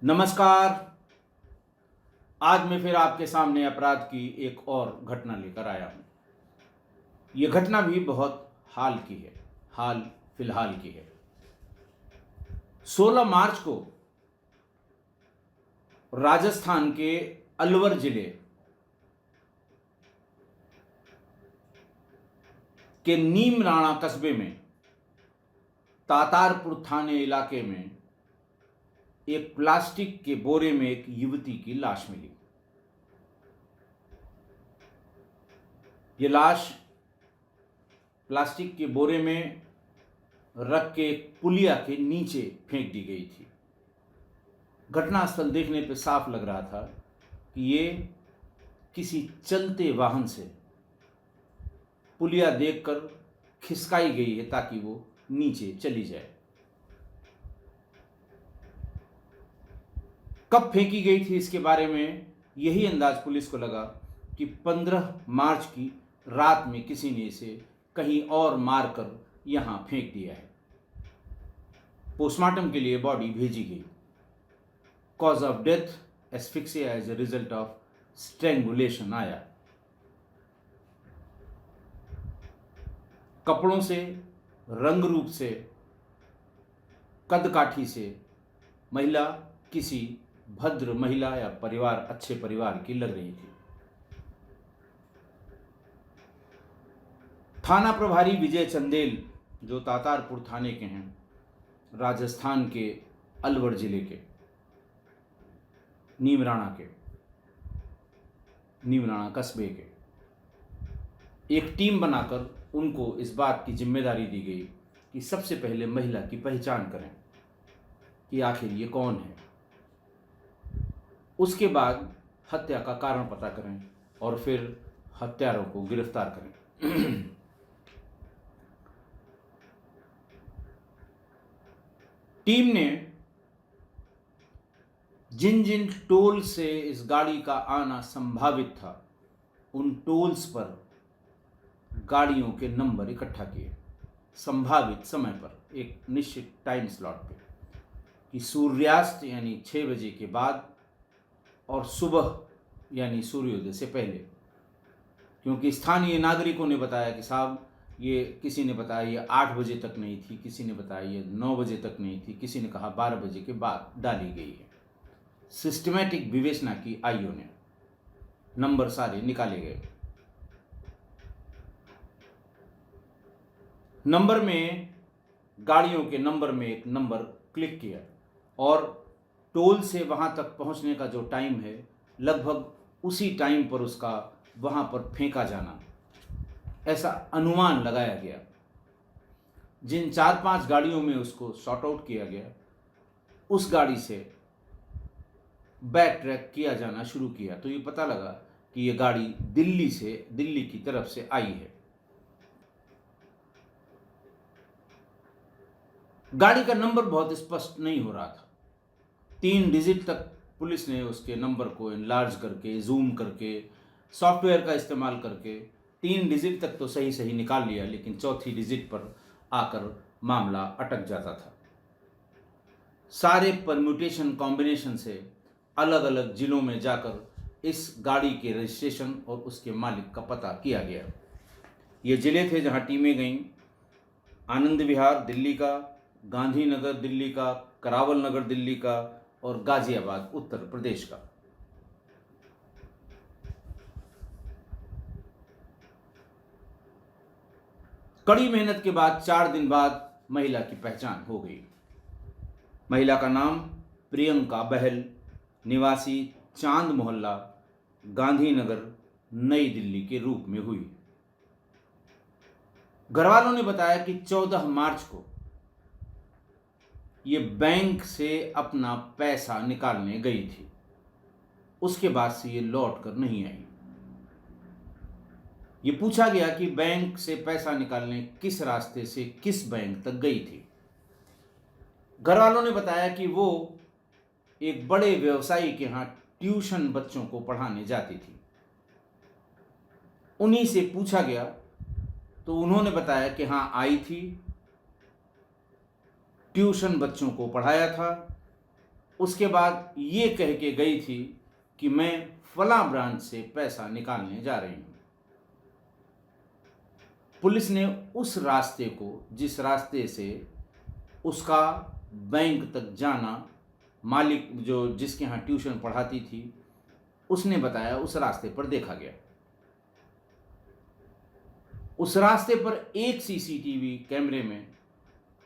नमस्कार। आज मैं फिर आपके सामने अपराध की एक और घटना लेकर आया हूँ। ये घटना भी बहुत हाल की है, हाल फिलहाल की है। 16 मार्च को राजस्थान के अलवर जिले के नीमराणा कस्बे में तातारपुर थाने इलाके में एक प्लास्टिक के बोरे में एक युवती की लाश मिली। ये लाश प्लास्टिक के बोरे में रख के एक पुलिया के नीचे फेंक दी गई थी। घटनास्थल देखने पे साफ लग रहा था कि ये किसी चलते वाहन से पुलिया देखकर खिसकाई गई है ताकि वो नीचे चली जाए। कब फेंकी गई थी इसके बारे में यही अंदाज पुलिस को लगा कि 15 मार्च की रात में किसी ने इसे कहीं और मारकर यहां फेंक दिया है। पोस्टमार्टम के लिए बॉडी भेजी गई। Cause of death asphyxia as a result of strangulation आया। कपड़ों से, रंग रूप से, कद काठी से महिला किसी भद्र महिला या परिवार, अच्छे परिवार की लग रही थी। थाना प्रभारी विजय चंदेल, जो तातारपुर थाने के हैं, राजस्थान के अलवर जिले के नीमराणा कस्बे के, एक टीम बनाकर उनको इस बात की जिम्मेदारी दी गई कि सबसे पहले महिला की पहचान करें कि आखिर ये कौन है। उसके बाद हत्या का कारण पता करें और फिर हत्यारों को गिरफ्तार करें। टीम ने जिन जिन टोल से इस गाड़ी का आना संभावित था, उन टोल्स पर गाड़ियों के नंबर इकट्ठा किए संभावित समय पर, एक निश्चित टाइम स्लॉट पे, कि सूर्यास्त यानी 6 बजे के बाद और सुबह यानी सूर्योदय से पहले। क्योंकि स्थानीय नागरिकों ने बताया कि साहब, ये किसी ने बताया ये 8 बजे तक नहीं थी, किसी ने बताया ये 9 बजे तक नहीं थी, किसी ने कहा 12 बजे के बाद डाली गई है। सिस्टमैटिक विवेचना की आईओ ने, नंबर सारे निकाले गए। नंबर में, गाड़ियों के नंबर में एक नंबर क्लिक किया और टोल से वहां तक पहुंचने का जो टाइम है, लगभग उसी टाइम पर उसका वहां पर फेंका जाना, ऐसा अनुमान लगाया गया। जिन 4-5 गाड़ियों में उसको सॉर्ट आउट किया गया, उस गाड़ी से बैक ट्रैक किया जाना शुरू किया तो ये पता लगा कि ये गाड़ी दिल्ली की तरफ से आई है। गाड़ी का नंबर बहुत स्पष्ट नहीं हो रहा था। 3 डिजिट तक पुलिस ने उसके नंबर को एनलार्ज करके, जूम करके, सॉफ्टवेयर का इस्तेमाल करके 3 डिजिट तक तो सही सही निकाल लिया, लेकिन चौथी डिजिट पर आकर मामला अटक जाता था। सारे परम्यूटेशन कॉम्बिनेशन से अलग अलग जिलों में जाकर इस गाड़ी के रजिस्ट्रेशन और उसके मालिक का पता किया गया। ये जिले थे जहां टीमें गईं: आनंद विहार दिल्ली का, गांधीनगर दिल्ली का, करावल नगर दिल्ली का और गाजियाबाद उत्तर प्रदेश का। कड़ी मेहनत के बाद 4 दिन बाद महिला की पहचान हो गई। महिला का नाम प्रियंका बहल, निवासी चांद मोहल्ला, गांधीनगर, नई दिल्ली के रूप में हुई। घरवालों ने बताया कि 14 मार्च को ये बैंक से अपना पैसा निकालने गई थी। उसके बाद से ये लौट कर नहीं आई। ये पूछा गया कि बैंक से पैसा निकालने किस रास्ते से किस बैंक तक गई थी। घरवालों ने बताया कि वो एक बड़े व्यवसायी के यहाँ ट्यूशन बच्चों को पढ़ाने जाती थी। उन्हीं से पूछा गया तो उन्होंने बताया कि हाँ, आई थी, ट्यूशन बच्चों को पढ़ाया था उसके बाद ये कह के गई थी कि मैं फलां ब्रांच से पैसा निकालने जा रही हूँ। पुलिस ने उस रास्ते को, जिस रास्ते से उसका बैंक तक जाना, मालिक जो जिसके यहाँ ट्यूशन पढ़ाती थी उसने बताया, उस रास्ते पर देखा गया। उस रास्ते पर एक सीसीटीवी कैमरे में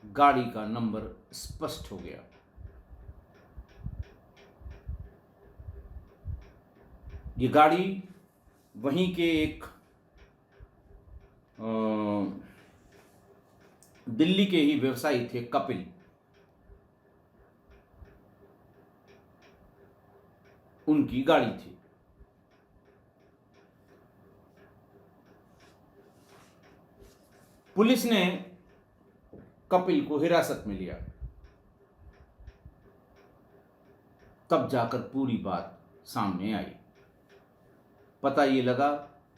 गाड़ी का नंबर स्पष्ट हो गया। ये गाड़ी वहीं के एक दिल्ली के ही व्यवसायी थे कपिल, उनकी गाड़ी थी। पुलिस ने कपिल को हिरासत में लिया। तब जाकर पूरी बात सामने आई। पता ये लगा,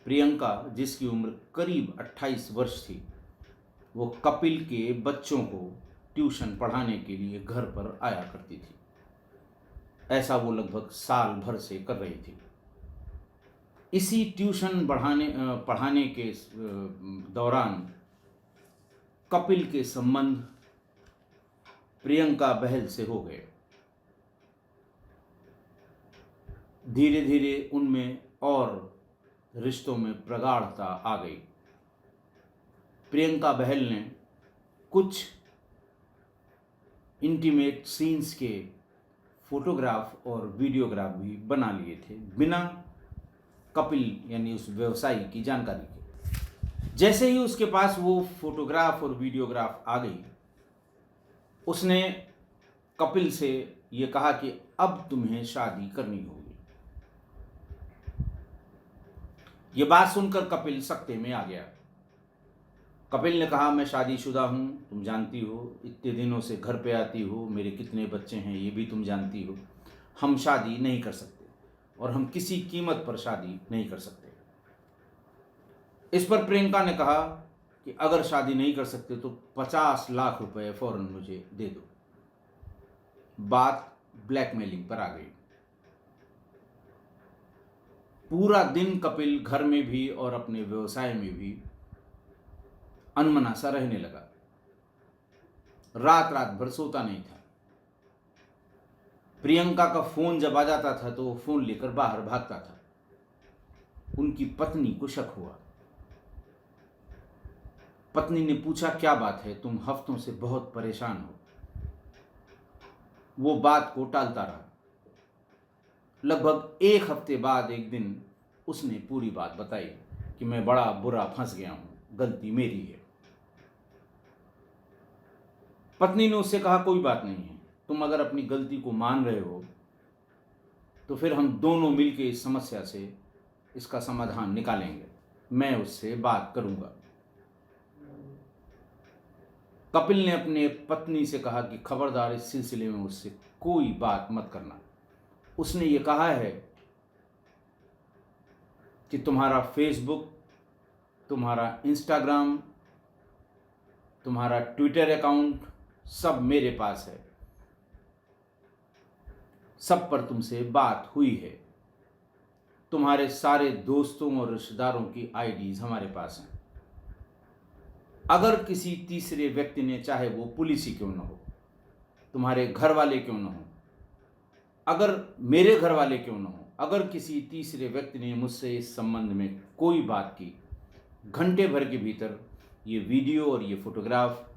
प्रियंका जिसकी उम्र करीब 28 वर्ष थी, वो कपिल के बच्चों को ट्यूशन पढ़ाने के लिए घर पर आया करती थी। ऐसा वो लगभग साल भर से कर रही थी। इसी ट्यूशन पढ़ाने के दौरान कपिल के संबंध प्रियंका बहल से हो गए। धीरे धीरे उनमें और रिश्तों में प्रगाढ़ता आ गई। प्रियंका बहल ने कुछ इंटीमेट सीन्स के फोटोग्राफ और वीडियोग्राफ भी बना लिए थे, बिना कपिल यानी उस व्यवसायी की जानकारी के। जैसे ही उसके पास वो फोटोग्राफ और वीडियोग्राफ आ गई, उसने कपिल से ये कहा कि अब तुम्हें शादी करनी होगी। ये बात सुनकर कपिल सख्ते में आ गया। कपिल ने कहा, मैं शादीशुदा हूँ, तुम जानती हो, इतने दिनों से घर पे आती हो, मेरे कितने बच्चे हैं ये भी तुम जानती हो। हम शादी नहीं कर सकते और हम किसी कीमत पर शादी नहीं कर सकते। इस पर प्रियंका ने कहा कि अगर शादी नहीं कर सकते तो 50 लाख रुपए फौरन मुझे दे दो। बात ब्लैकमेलिंग पर आ गई। पूरा दिन कपिल घर में भी और अपने व्यवसाय में भी अनमना सा रहने लगा। रात रात भर सोता नहीं था। प्रियंका का फोन जब आ जाता था तो वो फोन लेकर बाहर भागता था। उनकी पत्नी को शक हुआ। पत्नी ने पूछा, क्या बात है, तुम हफ्तों से बहुत परेशान हो। वो बात को टालता रहा। लगभग 1 हफ्ते बाद एक दिन उसने पूरी बात बताई कि मैं बड़ा बुरा फंस गया हूं, गलती मेरी है। पत्नी ने उससे कहा, कोई बात नहीं है, तुम अगर अपनी गलती को मान रहे हो तो फिर हम दोनों मिलकर इस समस्या से इसका समाधान निकालेंगे। मैं उससे बात करूंगा। कपिल ने अपने पत्नी से कहा कि खबरदार, इस सिलसिले में उससे कोई बात मत करना। उसने ये कहा है कि तुम्हारा फेसबुक, तुम्हारा इंस्टाग्राम, तुम्हारा ट्विटर अकाउंट सब मेरे पास है, सब पर तुमसे बात हुई है। तुम्हारे सारे दोस्तों और रिश्तेदारों की आईडीज हमारे पास हैं। अगर किसी तीसरे व्यक्ति ने, चाहे वो पुलिस ही क्यों न हो, तुम्हारे घर वाले क्यों न हो, अगर मेरे घर वाले क्यों न हो, अगर किसी तीसरे व्यक्ति ने मुझसे इस संबंध में कोई बात की, घंटे भर के भीतर ये वीडियो और ये फोटोग्राफ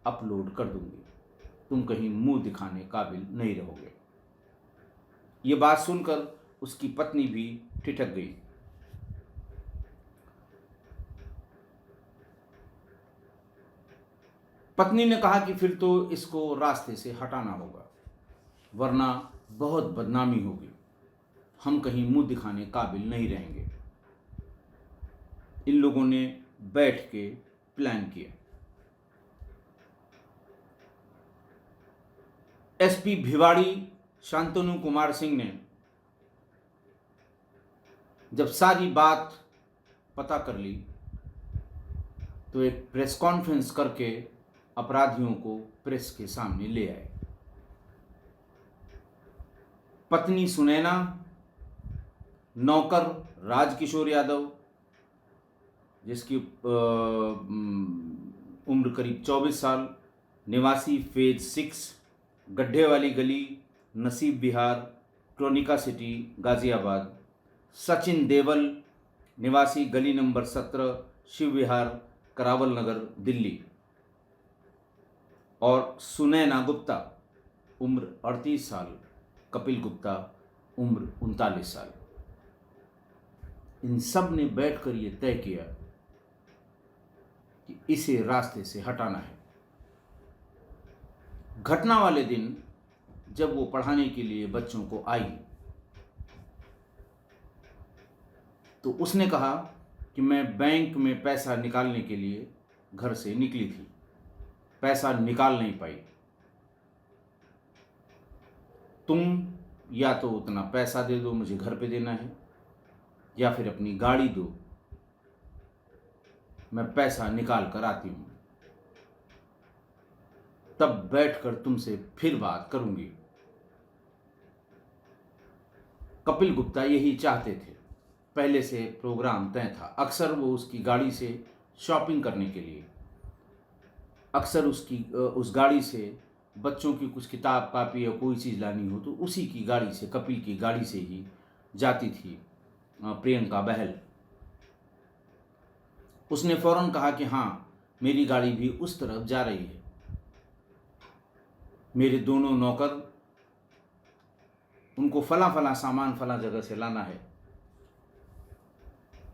अपलोड कर दूंगी। तुम कहीं मुंह दिखाने काबिल नहीं रहोगे। ये बात सुनकर उसकी पत्नी भी ठिठक गई। पत्नी ने कहा कि फिर तो इसको रास्ते से हटाना होगा, वरना बहुत बदनामी होगी, हम कहीं मुंह दिखाने काबिल नहीं रहेंगे। इन लोगों ने बैठ के प्लान किया। एसपी भिवाड़ी शांतनु कुमार सिंह ने जब सारी बात पता कर ली तो एक प्रेस कॉन्फ्रेंस करके अपराधियों को प्रेस के सामने ले आए। पत्नी सुनैना, नौकर राजकिशोर यादव जिसकी उम्र करीब 24 साल, निवासी फेज 6, गड्ढे वाली गली, नसीब विहार, ट्रोनिका सिटी, गाज़ियाबाद। सचिन देवल, निवासी गली नंबर 17, शिव विहार, करावल नगर, दिल्ली। और सुनैना गुप्ता, उम्र 38 साल, कपिल गुप्ता, उम्र 39 साल। इन सब ने बैठकर ये तय किया कि इसे रास्ते से हटाना है। घटना वाले दिन जब वो पढ़ाने के लिए बच्चों को आई तो उसने कहा कि मैं बैंक में पैसा निकालने के लिए घर से निकली थी, पैसा निकाल नहीं पाई। तुम या तो उतना पैसा दे दो, मुझे घर पे देना है, या फिर अपनी गाड़ी दो, मैं पैसा निकाल कर आती हूं, तब बैठकर तुमसे फिर बात करूंगी। कपिल गुप्ता यही चाहते थे, पहले से प्रोग्राम तय था। अक्सर वो उसकी गाड़ी से शॉपिंग करने के लिए, अक्सर उस गाड़ी से बच्चों की कुछ किताब कापी या कोई चीज़ लानी हो तो उसी की गाड़ी से, कपिल की गाड़ी से ही जाती थी प्रियंका बहल। उसने फौरन कहा कि हाँ, मेरी गाड़ी भी उस तरफ जा रही है, मेरे दोनों नौकर, उनको फला सामान फला जगह से लाना है,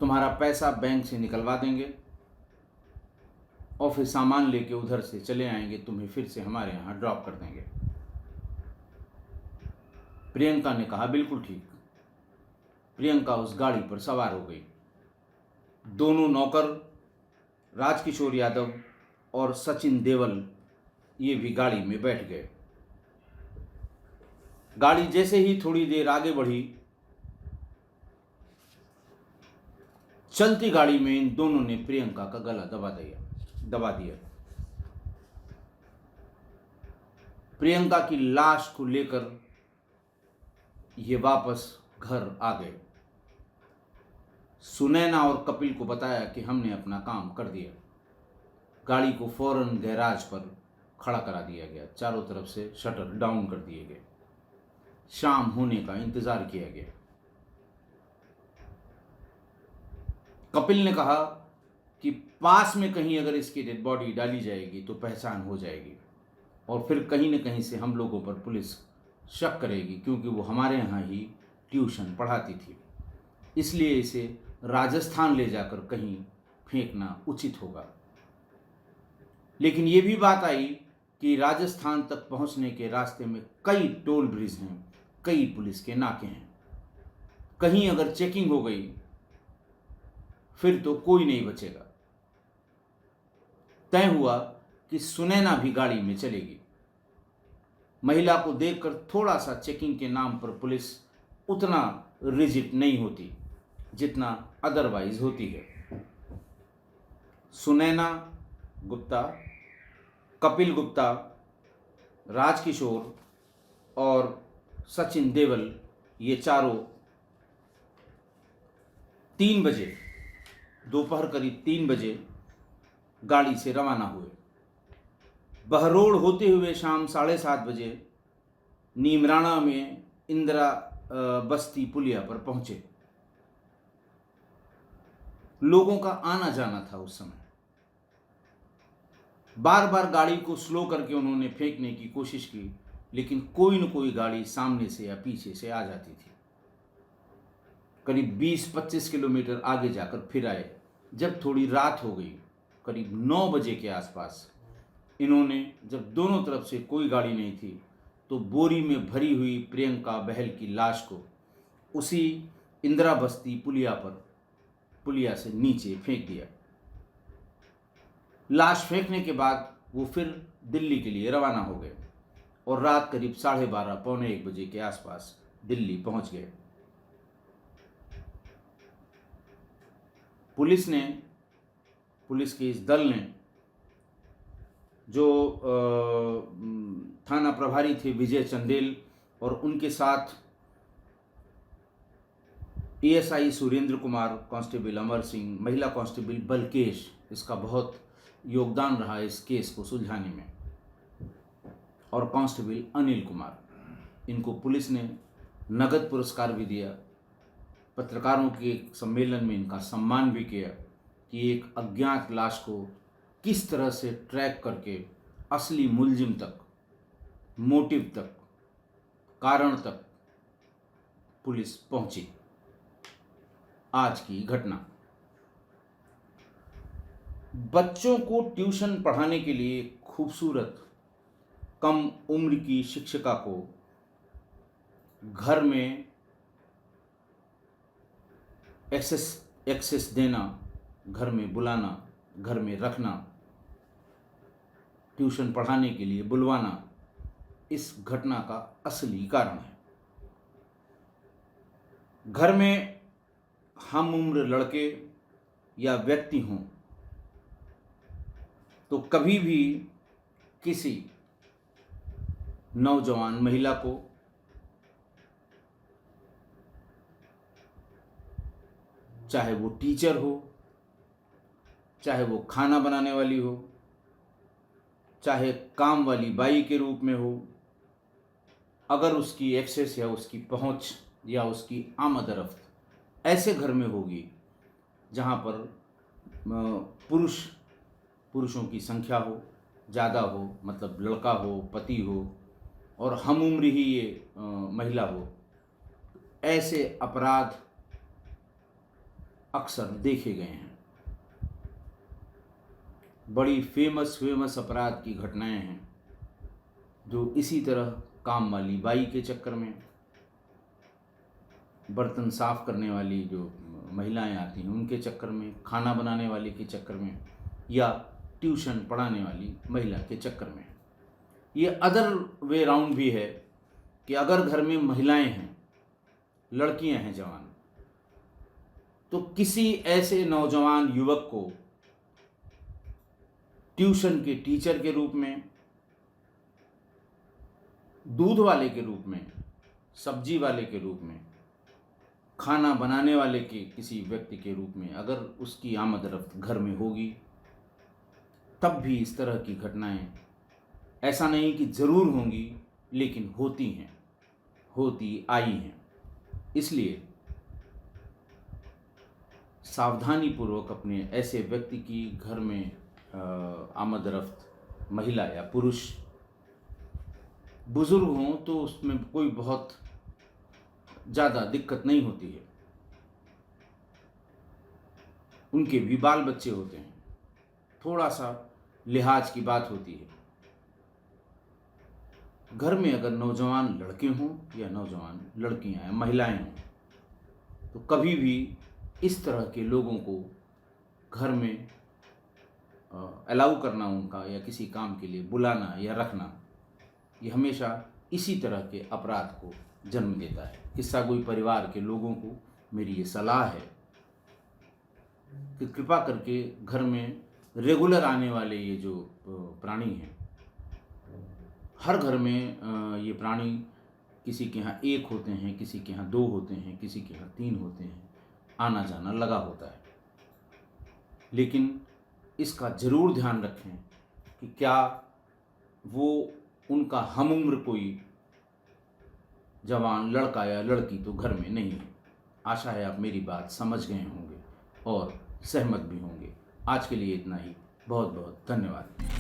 तुम्हारा पैसा बैंक से निकलवा देंगे और फिर सामान लेके उधर से चले आएंगे, तुम्हें फिर से हमारे यहाँ ड्रॉप कर देंगे। प्रियंका ने कहा बिल्कुल ठीक। प्रियंका उस गाड़ी पर सवार हो गई। दोनों नौकर राजकिशोर यादव और सचिन देवल ये भी गाड़ी में बैठ गए। गाड़ी जैसे ही थोड़ी देर आगे बढ़ी, चलती गाड़ी में इन दोनों ने प्रियंका का गला दबा दिया। प्रियंका की लाश को लेकर ये वापस घर आ गए। सुनैना और कपिल को बताया कि हमने अपना काम कर दिया। गाड़ी को फौरन गैराज पर खड़ा करा दिया गया, चारों तरफ से शटर डाउन कर दिए गए। शाम होने का इंतजार किया गया। कपिल ने कहा कि पास में कहीं अगर इसकी डेड बॉडी डाली जाएगी तो पहचान हो जाएगी और फिर कहीं न कहीं से हम लोगों पर पुलिस शक करेगी, क्योंकि वो हमारे यहाँ ही ट्यूशन पढ़ाती थी, इसलिए इसे राजस्थान ले जाकर कहीं फेंकना उचित होगा। लेकिन ये भी बात आई कि राजस्थान तक पहुंचने के रास्ते में कई टोल ब्रिज हैं, कई पुलिस के नाके हैं, कहीं अगर चेकिंग हो गई फिर तो कोई नहीं बचेगा। तय हुआ कि सुनैना भी गाड़ी में चलेगी। महिला को देखकर थोड़ा सा चेकिंग के नाम पर पुलिस उतना रिजिड नहीं होती जितना अदरवाइज होती है। सुनैना गुप्ता, कपिल गुप्ता, राजकिशोर और सचिन देवल, ये चारों 3 बजे, दोपहर करीब 3 बजे गाड़ी से रवाना हुए। बहरोड़ होते हुए शाम 7:30 बजे नीमराणा में इंदिरा बस्ती पुलिया पर पहुंचे। लोगों का आना जाना था उस समय। बार बार गाड़ी को स्लो करके उन्होंने फेंकने की कोशिश की, लेकिन कोई न कोई गाड़ी सामने से या पीछे से आ जाती थी। करीब 20-25 किलोमीटर आगे जाकर फिर आए। जब थोड़ी रात हो गई, करीब 9 बजे के आसपास, इन्होंने जब दोनों तरफ से कोई गाड़ी नहीं थी तो बोरी में भरी हुई प्रियंका बहल की लाश को उसी इंदिरा बस्ती पुलिया से नीचे फेंक दिया। लाश फेंकने के बाद वो फिर दिल्ली के लिए रवाना हो गए और रात करीब 12:30 पौने 1 बजे के आसपास दिल्ली पहुंच गए। पुलिस के इस दल ने, जो थाना प्रभारी थे विजय चंदेल और उनके साथ एएसआई सुरेंद्र कुमार, कांस्टेबल अमर सिंह, महिला कांस्टेबल बलकेश, इसका बहुत योगदान रहा इस केस को सुलझाने में, और कांस्टेबल अनिल कुमार, इनको पुलिस ने नगद पुरस्कार भी दिया। पत्रकारों के एक सम्मेलन में इनका सम्मान भी किया कि एक अज्ञात लाश को किस तरह से ट्रैक करके असली मुलजिम तक, मोटिव तक, कारण तक पुलिस पहुंची। आज की घटना, बच्चों को ट्यूशन पढ़ाने के लिए खूबसूरत कम उम्र की शिक्षिका को घर में एक्सेस देना, घर में बुलाना, घर में रखना, ट्यूशन पढ़ाने के लिए बुलवाना, इस घटना का असली कारण है। घर में हम उम्र लड़के या व्यक्ति हों तो कभी भी किसी नौजवान महिला को, चाहे वो टीचर हो, चाहे वो खाना बनाने वाली हो, चाहे काम वाली बाई के रूप में हो, अगर उसकी एक्सेस या उसकी पहुंच या उसकी आमद-रफ्त ऐसे घर में होगी जहाँ पर पुरुषों की संख्या हो, ज़्यादा हो, मतलब लड़का हो, पति हो, और हम उम्र ही ये महिला हो, ऐसे अपराध अक्सर देखे गए हैं। बड़ी फेमस अपराध की घटनाएं हैं जो इसी तरह काम वाली बाई के चक्कर में, बर्तन साफ करने वाली जो महिलाएं आती हैं उनके चक्कर में, खाना बनाने वाले के चक्कर में, या ट्यूशन पढ़ाने वाली महिला के चक्कर में। ये अदर वे राउंड भी है कि अगर घर में महिलाएं हैं, लड़कियां हैं जवान, तो किसी ऐसे नौजवान युवक को ट्यूशन के टीचर के रूप में, दूध वाले के रूप में, सब्जी वाले के रूप में, खाना बनाने वाले के किसी व्यक्ति के रूप में अगर उसकी आमद-रफ्त घर में होगी, तब भी इस तरह की घटनाएं, ऐसा नहीं कि ज़रूर होंगी, लेकिन होती हैं, होती आई हैं। इसलिए सावधानीपूर्वक अपने ऐसे व्यक्ति की घर में आमद-रफ्त, महिला या पुरुष, बुज़ुर्ग हों तो उसमें कोई बहुत ज़्यादा दिक्कत नहीं होती है, उनके भी बाल बच्चे होते हैं, थोड़ा सा लिहाज की बात होती है। घर में अगर नौजवान लड़के हों या नौजवान लड़कियां या महिलाएं हों, तो कभी भी इस तरह के लोगों को घर में अलाउ करना, उनका या किसी काम के लिए बुलाना या रखना, ये हमेशा इसी तरह के अपराध को जन्म देता है। किस्सा कोई परिवार के लोगों को मेरी ये सलाह है कि कृपा करके घर में रेगुलर आने वाले ये जो प्राणी हैं, हर घर में ये प्राणी किसी के यहाँ 1 होते हैं, किसी के यहाँ 2 होते हैं, किसी के यहाँ 3 होते हैं, आना जाना लगा होता है। लेकिन इसका ज़रूर ध्यान रखें कि क्या वो उनका हमउम्र कोई जवान लड़का या लड़की तो घर में नहीं है। आशा है आप मेरी बात समझ गए होंगे और सहमत भी होंगे। आज के लिए इतना ही। बहुत बहुत धन्यवाद।